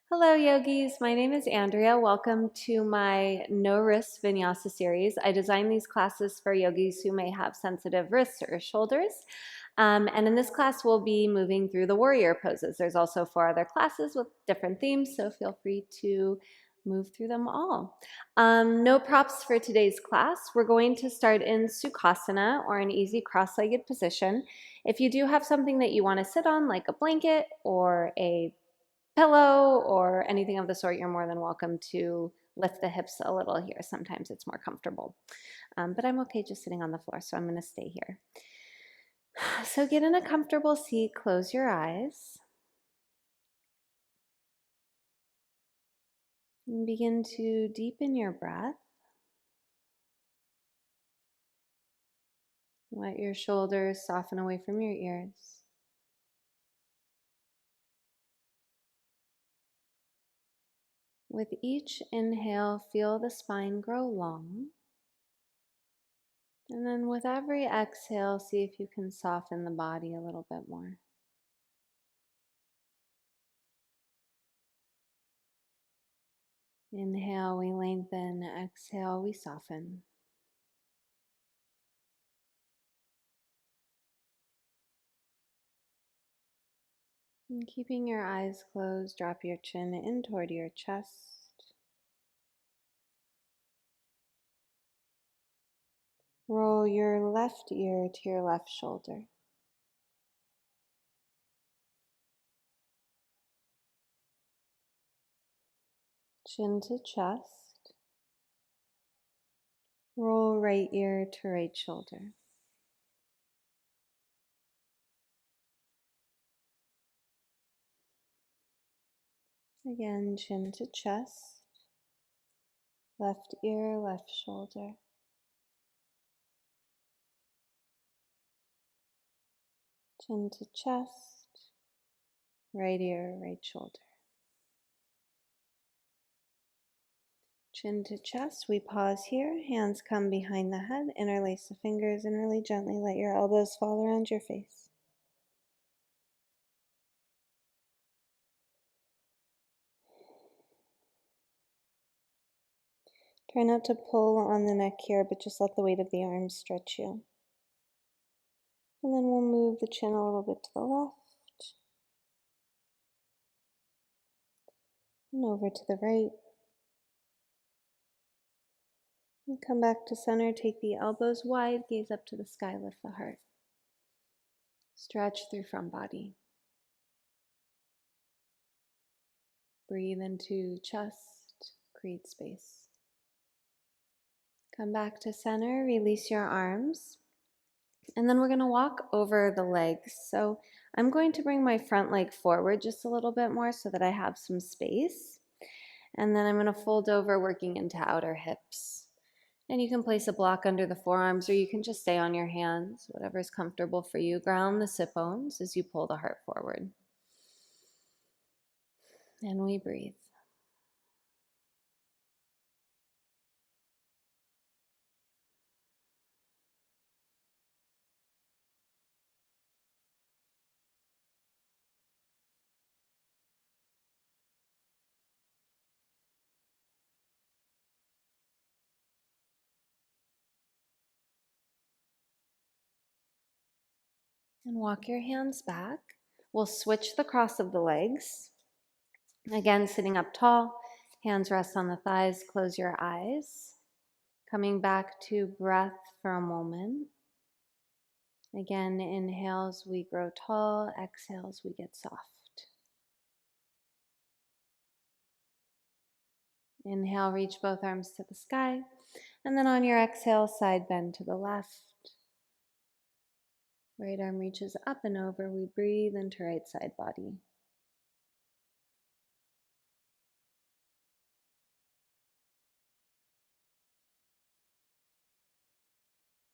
Hello, yogis. My name is Andrea. Welcome to my no wrist vinyasa series. I designed these classes for yogis who may have sensitive wrists or shoulders. And in this class, we'll be moving through the warrior poses. There's also 4 other classes with different themes, so feel free to move through them all. No props for today's class. We're going to start in Sukhasana, or an easy cross-legged position. If you do have something that you want to sit on, like a blanket or a pillow or anything of the sort, you're more than welcome to lift the hips a little here. Sometimes it's more comfortable. But I'm okay just sitting on the floor, so I'm going to stay here. So get in a comfortable seat, close your eyes, and begin to deepen your breath. Let your shoulders soften away from your ears. With each inhale, feel the spine grow long. And then with every exhale, see if you can soften the body a little bit more. Inhale, we lengthen. Exhale, we soften. And keeping your eyes closed, drop your chin in toward your chest. Roll your left ear to your left shoulder. Chin to chest. Roll right ear to right shoulder. Again, chin to chest. Left ear, left shoulder. Chin to chest. Right ear, right shoulder. Chin to chest, we pause here. Hands come behind the head, interlace the fingers, and really gently let your elbows fall around your face. Try not to pull on the neck here, but just let the weight of the arms stretch you. And then we'll move the chin a little bit to the left and over to the right. And come back to center, take the elbows wide, gaze up to the sky, lift the heart. Stretch through front body. Breathe into chest, create space. Come back to center, release your arms. And then we're going to walk over the legs. So I'm going to bring my front leg forward just a little bit more so that I have some space. And then I'm going to fold over, working into outer hips. And you can place a block under the forearms, or you can just stay on your hands, whatever is comfortable for you. Ground the sit bones as you pull the heart forward. And we breathe. And walk your hands back. We'll switch the cross of the legs. Again, sitting up tall, hands rest on the thighs, close your eyes. Coming back to breath for a moment. Again, inhales, we grow tall. Exhales, we get soft. Inhale, reach both arms to the sky. And then on your exhale, side bend to the left. Right arm reaches up and over. We breathe into right side body.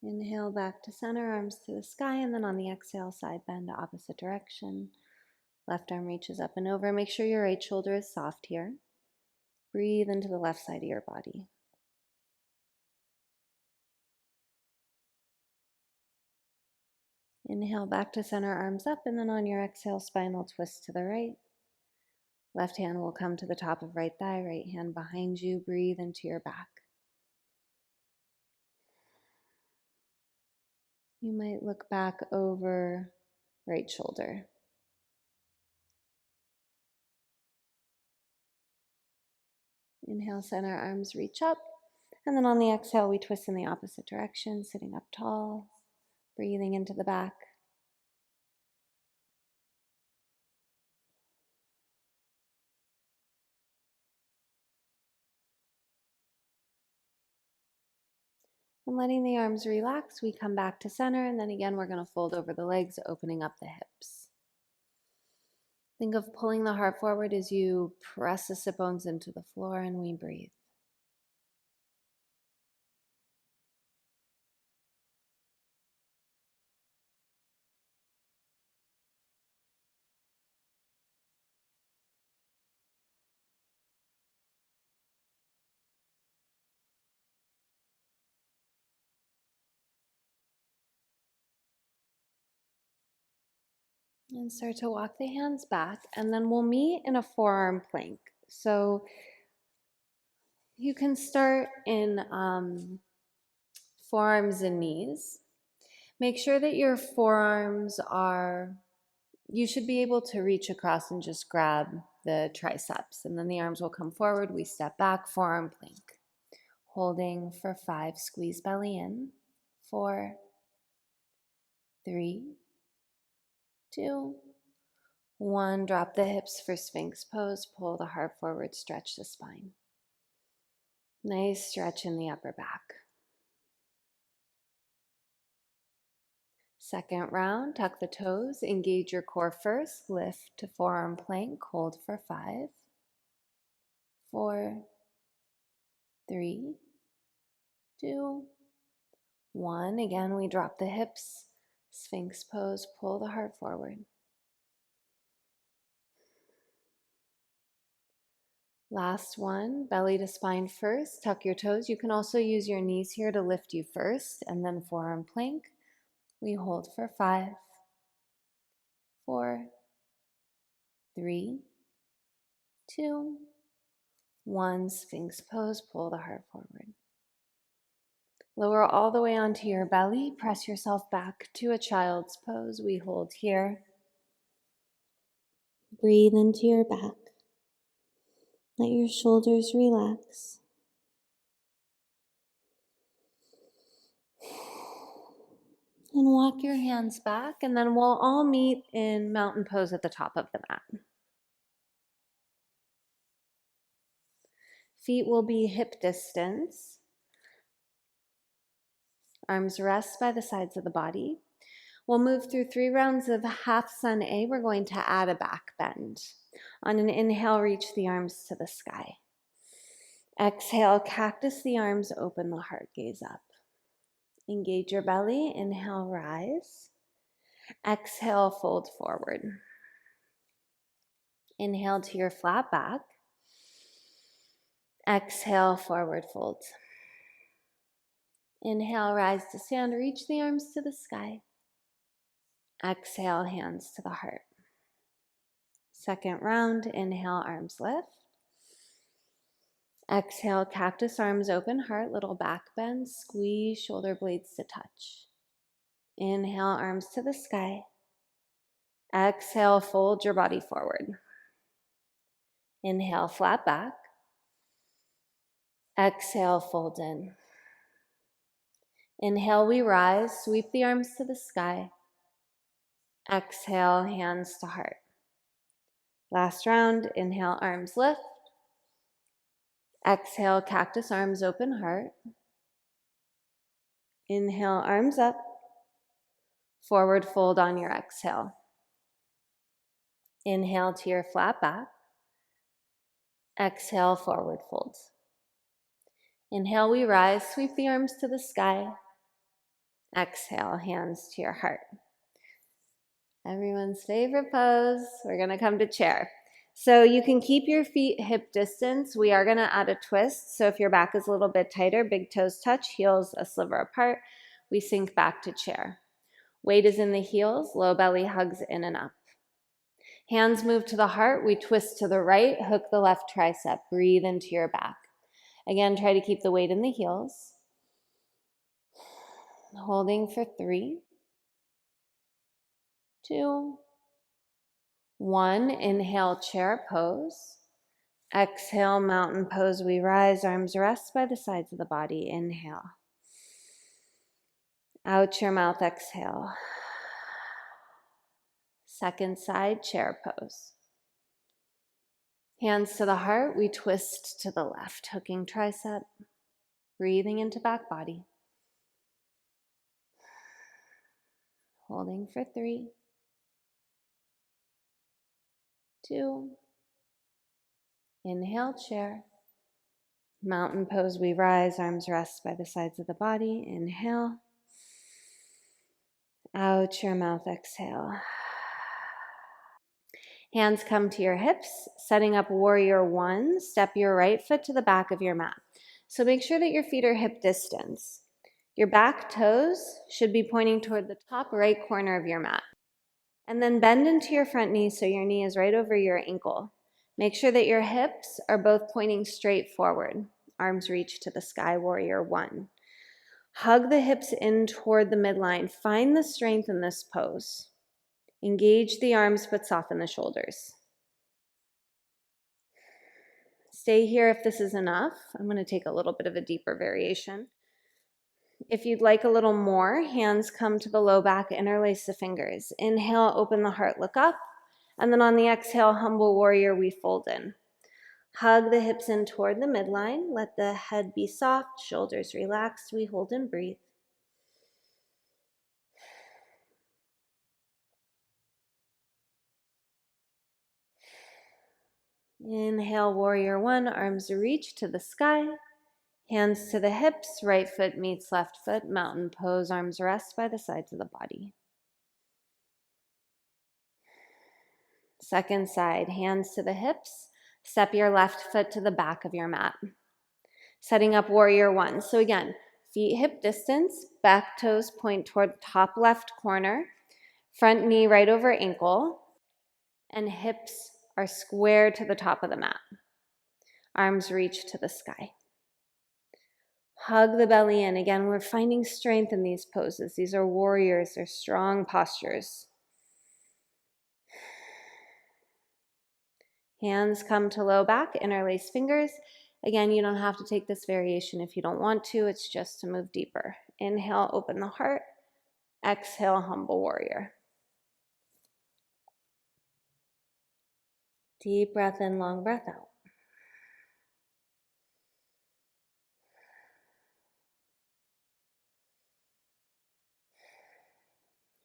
Inhale back to center, arms to the sky, and then on the exhale, side bend to opposite direction. Left arm reaches up and over. Make sure your right shoulder is soft here. Breathe into the left side of your body. Inhale back to center, arms up, and then on your exhale, spinal twist to the right. Left hand will come to the top of right thigh, right hand behind you. Breathe into your back. You might look back over right shoulder. Inhale, center, arms reach up. And then on the exhale, we twist in the opposite direction, sitting up tall, breathing into the back. And letting the arms relax, we come back to center, and then again, we're going to fold over the legs, opening up the hips. Think of pulling the heart forward as you press the sit bones into the floor, and we breathe. And start to walk the hands back, and then we'll meet in a forearm plank. So you can start in forearms and knees. Make sure that your forearms you should be able to reach across and just grab the triceps, and then the arms will come forward. We step back, forearm plank. Holding for 5, squeeze belly in. 4, 3, 2, 1. Drop the hips for Sphinx pose. Pull the heart forward, stretch the spine. Nice stretch in the upper back. Second round, tuck the toes, engage your core first, lift to forearm plank, hold for 5, 4, 3, 2, 1. Again, we drop the hips, Sphinx pose, pull the heart forward. Last one, belly to spine first, tuck your toes. You can also use your knees here to lift you first, and then forearm plank. We hold for 5, 4, 3, 2, 1. Sphinx pose, pull the heart forward. Lower all the way onto your belly. Press yourself back to a child's pose. We hold here. Breathe into your back. Let your shoulders relax. And walk your hands back, and then we'll all meet in mountain pose at the top of the mat. Feet will be hip distance. Arms rest by the sides of the body. We'll move through 3 rounds of half sun A. We're going to add a back bend. On an inhale, reach the arms to the sky. Exhale, cactus the arms, open the heart, gaze up. Engage your belly, inhale, rise. Exhale, fold forward. Inhale to your flat back. Exhale, forward fold. Inhale, rise to stand, reach the arms to the sky. Exhale, hands to the heart. Second round, inhale, arms lift. Exhale, cactus arms open, heart, little back bend, squeeze shoulder blades to touch. Inhale, arms to the sky. Exhale, fold your body forward. Inhale, flat back. Exhale, fold in. Inhale, we rise, sweep the arms to the sky. Exhale, hands to heart. Last round, inhale, arms lift. Exhale, cactus arms open, heart. Inhale, arms up. Forward fold on your exhale. Inhale to your flat back. Exhale, forward fold. Inhale, we rise, sweep the arms to the sky. Exhale, hands to your heart. Everyone's favorite pose. We're gonna come to chair. So you can keep your feet hip distance. We are gonna add a twist. So if your back is a little bit tighter, big toes touch, heels a sliver apart. We sink back to chair. Weight is in the heels, low belly hugs in and up. Hands move to the heart. We twist to the right, hook the left tricep. Breathe into your back. Again, try to keep the weight in the heels. Holding for 3, 2, 1. Inhale, chair pose. Exhale, mountain pose. We rise, arms rest by the sides of the body. Inhale. Out your mouth, exhale. Second side, chair pose. Hands to the heart, we twist to the left, hooking tricep, breathing into back body. Holding for 3, 2. Inhale, chair. Mountain pose, we rise, arms rest by the sides of the body. Inhale. Out your mouth, exhale. Hands come to your hips, setting up warrior 1. Step your right foot to the back of your mat. So make sure that your feet are hip distance. Your back toes should be pointing toward the top right corner of your mat. And then bend into your front knee so your knee is right over your ankle. Make sure that your hips are both pointing straight forward. Arms reach to the sky, warrior 1. Hug the hips in toward the midline. Find the strength in this pose. Engage the arms but soften the shoulders. Stay here if this is enough. I'm going to take a little bit of a deeper variation. If you'd like a little more, hands come to the low back, interlace the fingers. Inhale, open the heart, look up. And then on the exhale, humble warrior, we fold in. Hug the hips in toward the midline. Let the head be soft, shoulders relaxed. We hold and breathe. Inhale, warrior 1, arms reach to the sky. Hands to the hips, right foot meets left foot, mountain pose, arms rest by the sides of the body. Second side, hands to the hips, step your left foot to the back of your mat. Setting up warrior 1. So again, feet hip distance, back toes point toward top left corner, front knee right over ankle, and hips are square to the top of the mat. Arms reach to the sky. Hug the belly in. Again, we're finding strength in these poses. These are warriors. They're strong postures. Hands come to low back, interlace fingers. Again, you don't have to take this variation if you don't want to. It's just to move deeper. Inhale, open the heart. Exhale, humble warrior. Deep breath in, long breath out.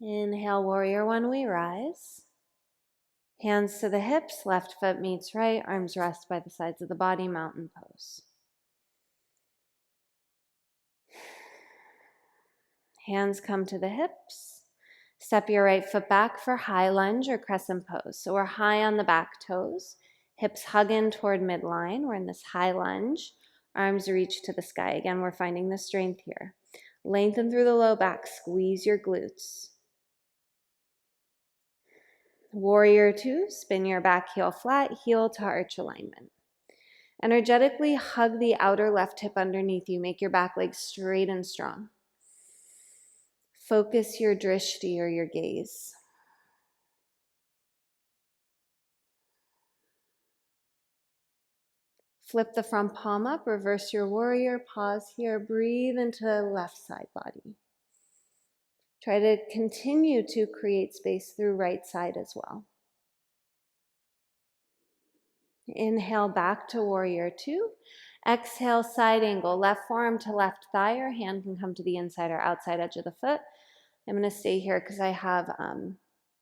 Inhale, warrior 1, we rise. Hands to the hips, left foot meets right, arms rest by the sides of the body, mountain pose. Hands come to the hips. Step your right foot back for high lunge or crescent pose. So we're high on the back toes, hips hug in toward midline. We're in this high lunge, arms reach to the sky. Again, we're finding the strength here. Lengthen through the low back, squeeze your glutes. Warrior 2, spin your back heel flat, heel to arch alignment. Energetically hug the outer left hip underneath you. Make your back leg straight and strong. Focus your drishti or your gaze. Flip the front palm up, reverse your warrior, pause here, breathe into the left side body. Try to continue to create space through right side as well. Inhale back to warrior 2. Exhale, side angle, left forearm to left thigh, or hand can come to the inside or outside edge of the foot. I'm going to stay here because I have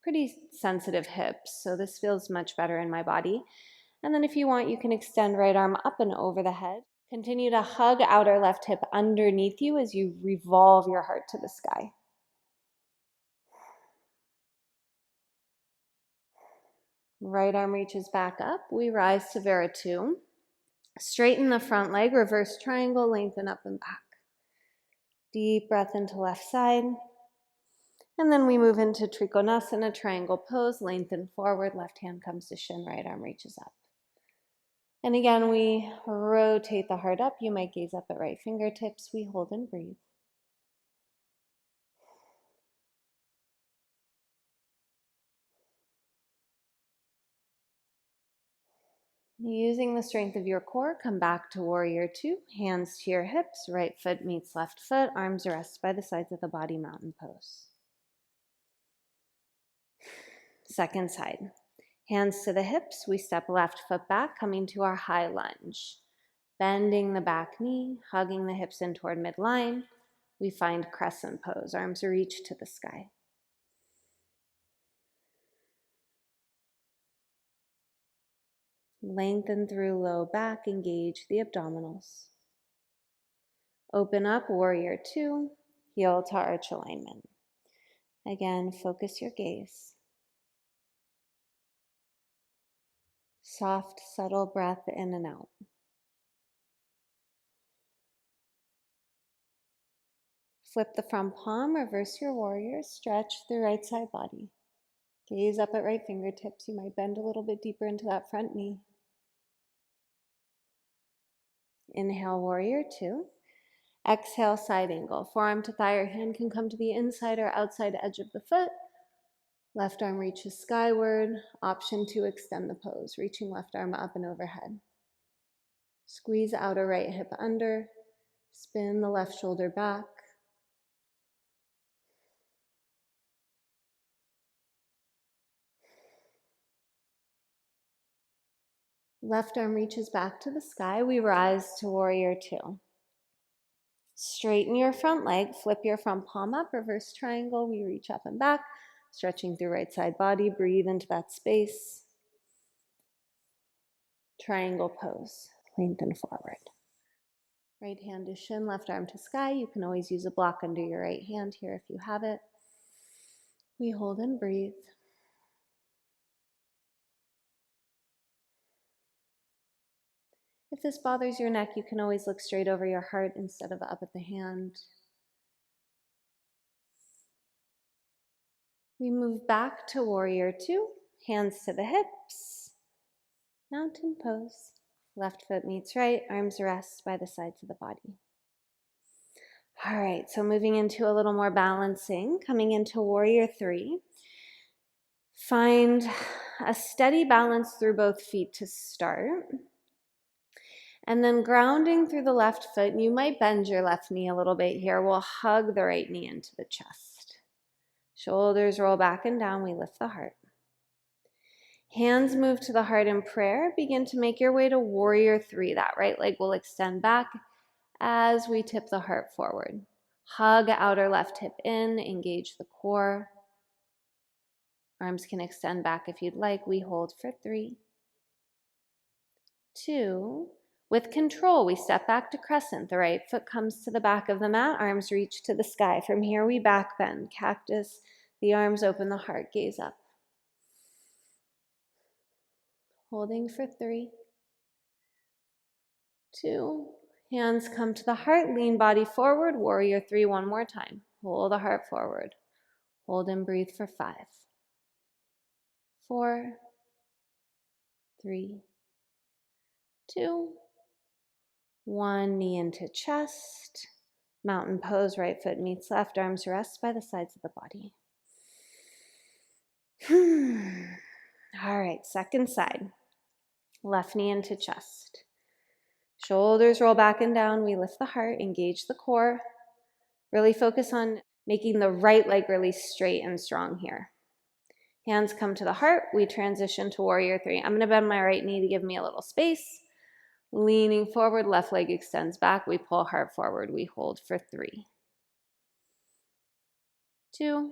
pretty sensitive hips, so this feels much better in my body. And then if you want, you can extend right arm up and over the head. Continue to hug outer left hip underneath you as you revolve your heart to the sky. Right arm reaches back up. We rise to Vera 2. Straighten the front leg, reverse triangle, lengthen up and back. Deep breath into left side. And then we move into Trikonasana, triangle pose, lengthen forward, left hand comes to shin, right arm reaches up. And again, we rotate the heart up. You might gaze up at right fingertips. We hold and breathe. Using the strength of your core, come back to warrior two. Hands to your hips, right foot meets left foot, arms rest by the sides of the body, mountain pose. Second side. Hands to the hips, we step left foot back, coming to our high lunge. Bending the back knee, hugging the hips in toward midline. We find crescent pose, arms reach to the sky. Lengthen through low back, engage the abdominals. Open up, warrior two, heel to arch alignment. Again, focus your gaze. Soft, subtle breath in and out. Flip the front palm, reverse your warrior, stretch the right side body. Gaze up at right fingertips. You might bend a little bit deeper into that front knee. Inhale, warrior two. Exhale, side angle. Forearm to thigh or hand can come to the inside or outside edge of the foot. Left arm reaches skyward. Option to extend the pose, reaching left arm up and overhead. Squeeze outer right hip under. Spin the left shoulder back. Left arm reaches back to the sky. We rise to warrior two. Straighten your front leg, flip your front palm up, reverse triangle. We reach up and back, stretching through right side body. Breathe into that space. Triangle pose, lengthen forward. Right hand to shin, left arm to sky. You can always use a block under your right hand here if you have it. We hold and breathe. If this bothers your neck, you can always look straight over your heart instead of up at the hand. We move back to warrior two, hands to the hips, mountain pose. Left foot meets right, arms rest by the sides of the body. All right, so moving into a little more balancing, coming into warrior three. Find a steady balance through both feet to start. And then grounding through the left foot, and you might bend your left knee a little bit here. We'll hug the right knee into the chest. Shoulders roll back and down, we lift the heart. Hands move to the heart in prayer. Begin to make your way to warrior three. That right leg will extend back as we tip the heart forward. Hug outer left hip in, engage the core. Arms can extend back if you'd like. We hold for 3, 2. With control, we step back to crescent. The right foot comes to the back of the mat. Arms reach to the sky. From here, we back bend. Cactus. The arms open, the heart gaze up. Holding for 3, 2. Hands come to the heart. Lean body forward. Warrior 3 one more time. Hold the heart forward. Hold and breathe for 5, 4, 3, 2, 1. Knee into chest. Mountain pose. Right foot meets left. Arms rest by the sides of the body. All right, second side. Left knee into chest. Shoulders roll back and down. We lift the heart, engage the core. Really focus on making the right leg really straight and strong here. Hands come to the heart. We transition to warrior 3. I'm going to bend my right knee to give me a little space. Leaning forward, left leg extends back. We pull heart forward. We hold for 3, 2,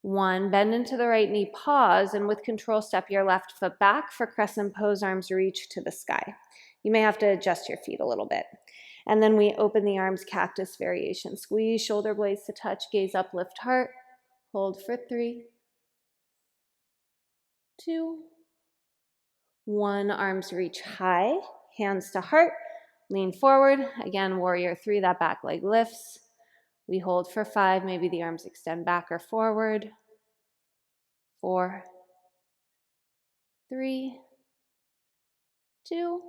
1. Bend into the right knee, pause, and with control, step your left foot back for crescent pose, arms reach to the sky. You may have to adjust your feet a little bit. And then we open the arms, cactus variation. Squeeze shoulder blades to touch, gaze up, lift heart. Hold for 3, 2, 1. Arms reach high, hands to heart. Lean forward. Again, warrior 3, that back leg lifts. We hold for 5. Maybe the arms extend back or forward. 4, 3, 2,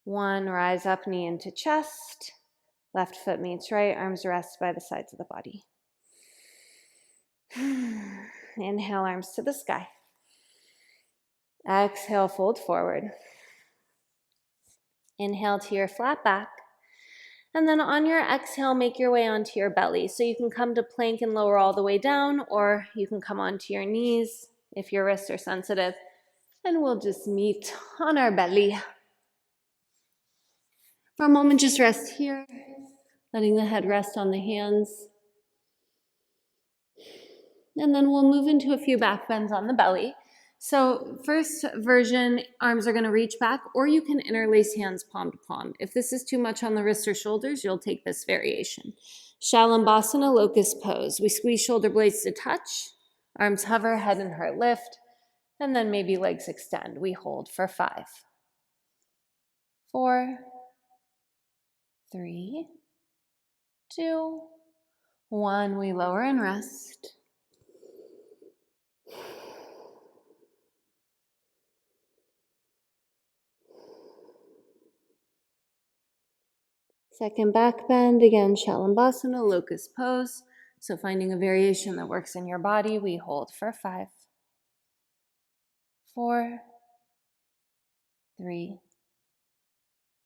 1. Rise up, knee into chest. Left foot meets right, arms rest by the sides of the body. Inhale, arms to the sky. Exhale, fold forward. Inhale to your flat back. And then on your exhale, make your way onto your belly. So you can come to plank and lower all the way down, or you can come onto your knees if your wrists are sensitive. And we'll just meet on our belly. For a moment, just rest here, letting the head rest on the hands. And then we'll move into a few back bends on the belly. So first version, arms are going to reach back, or you can interlace hands palm to palm. If this is too much on the wrists or shoulders, you'll take this variation. Shalambhasana, locust pose. We squeeze shoulder blades to touch, arms hover, head and heart lift, and then maybe legs extend. We hold for 5, 4, 3, 2, 1. We lower and rest. Second back bend, again, Shalambhasana, locust pose. So finding a variation that works in your body, we hold for 5, 4, 3,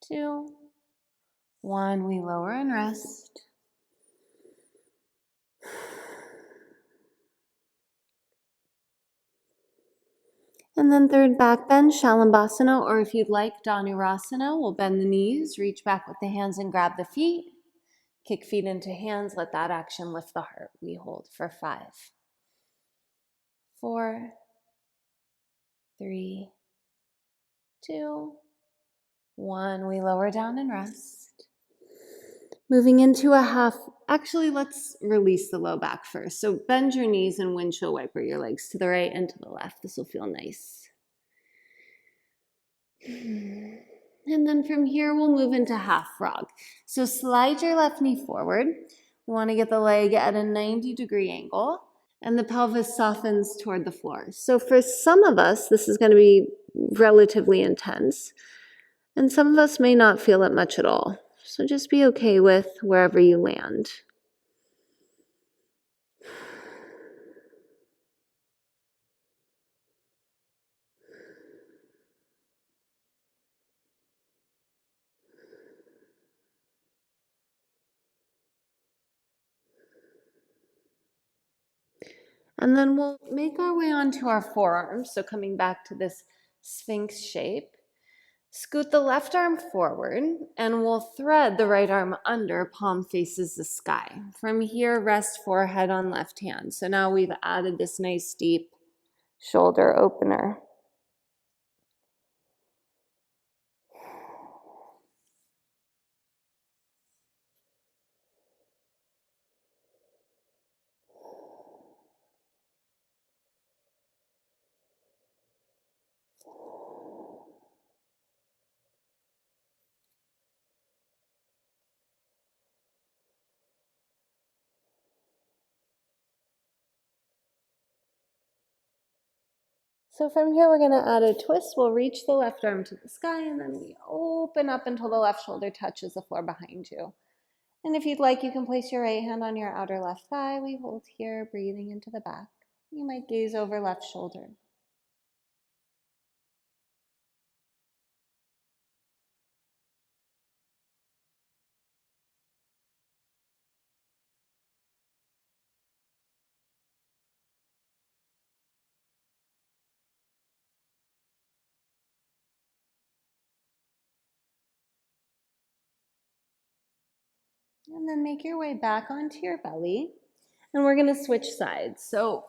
2, 1. We lower and rest. And then third back bend, Shalambhasana, or if you'd like, Dhanurasana. We'll bend the knees, reach back with the hands and grab the feet. Kick feet into hands, let that action lift the heart. We hold for 5, 4, 3, 2, 1. We lower down and rest. Moving into a half, actually let's release the low back first. So bend your knees and windshield wiper your legs to the right and to the left. This will feel nice. And then from here, we'll move into half frog. So slide your left knee forward. We want to get the leg at a 90-degree angle, and the pelvis softens toward the floor. So for some of us, this is going to be relatively intense, and some of us may not feel it much at all. So just be okay with wherever you land. And then we'll make our way onto our forearms. So coming back to this Sphinx shape. Scoot the left arm forward, and we'll thread the right arm under, palm faces the sky. From here, rest forehead on left hand. So now we've added this nice deep shoulder opener. So from here, we're going to add a twist. We'll reach the left arm to the sky, and then we open up until the left shoulder touches the floor behind you. And if you'd like, you can place your right hand on your outer left thigh. We hold here, breathing into the back. You might gaze over left shoulder. And then make your way back onto your belly. And we're going to switch sides. So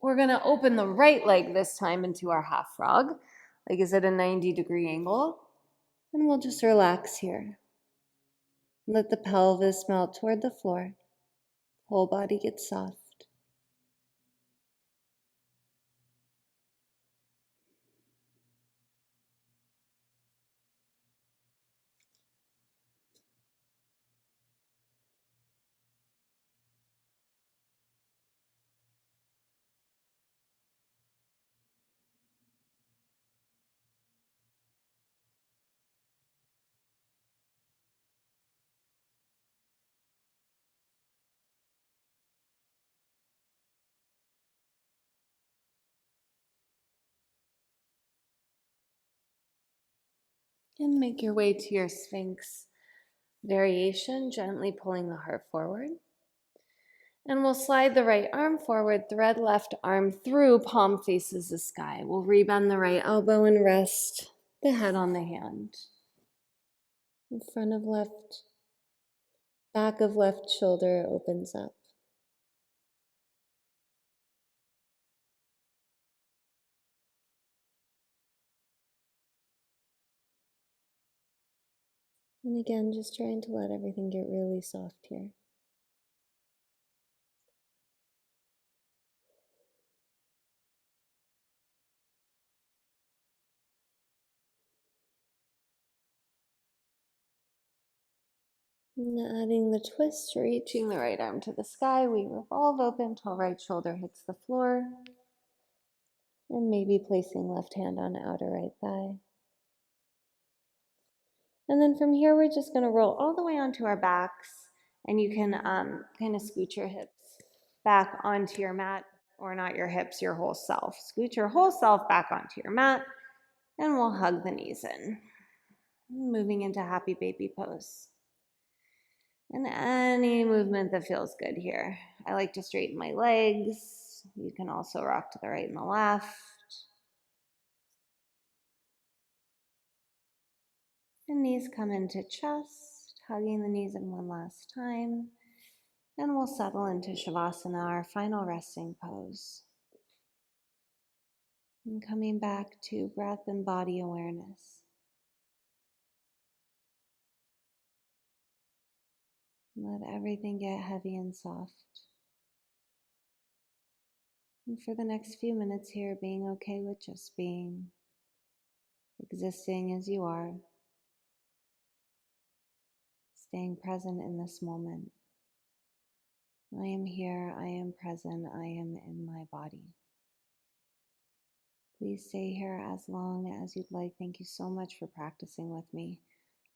we're going to open the right leg this time into our half frog. Leg is at a 90-degree angle. And we'll just relax here. Let the pelvis melt toward the floor. Whole body gets soft. And make your way to your Sphinx variation, gently pulling the heart forward. And we'll slide the right arm forward, thread left arm through, palm faces the sky. We'll rebend the right elbow and rest the head on the hand. In front of left, back of left shoulder opens up. And again, just trying to let everything get really soft here. And adding the twist, reaching the right arm to the sky, we revolve open till right shoulder hits the floor. And maybe placing left hand on outer right thigh. And then from here, we're just going to roll all the way onto our backs. And you can kind of scoot your hips back onto your mat, or not your hips, your whole self. Scoot your whole self back onto your mat, and we'll hug the knees in. Moving into happy baby pose. And any movement that feels good here. I like to straighten my legs. You can also rock to the right and the left. And knees come into chest, hugging the knees in one last time. And we'll settle into Shavasana, our final resting pose. And coming back to breath and body awareness. Let everything get heavy and soft. And for the next few minutes here, being okay with just being, existing as you are, staying present in this moment. I am here, I am present, I am in my body. Please stay here as long as you'd like. Thank you so much for practicing with me.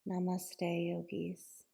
Namaste, yogis.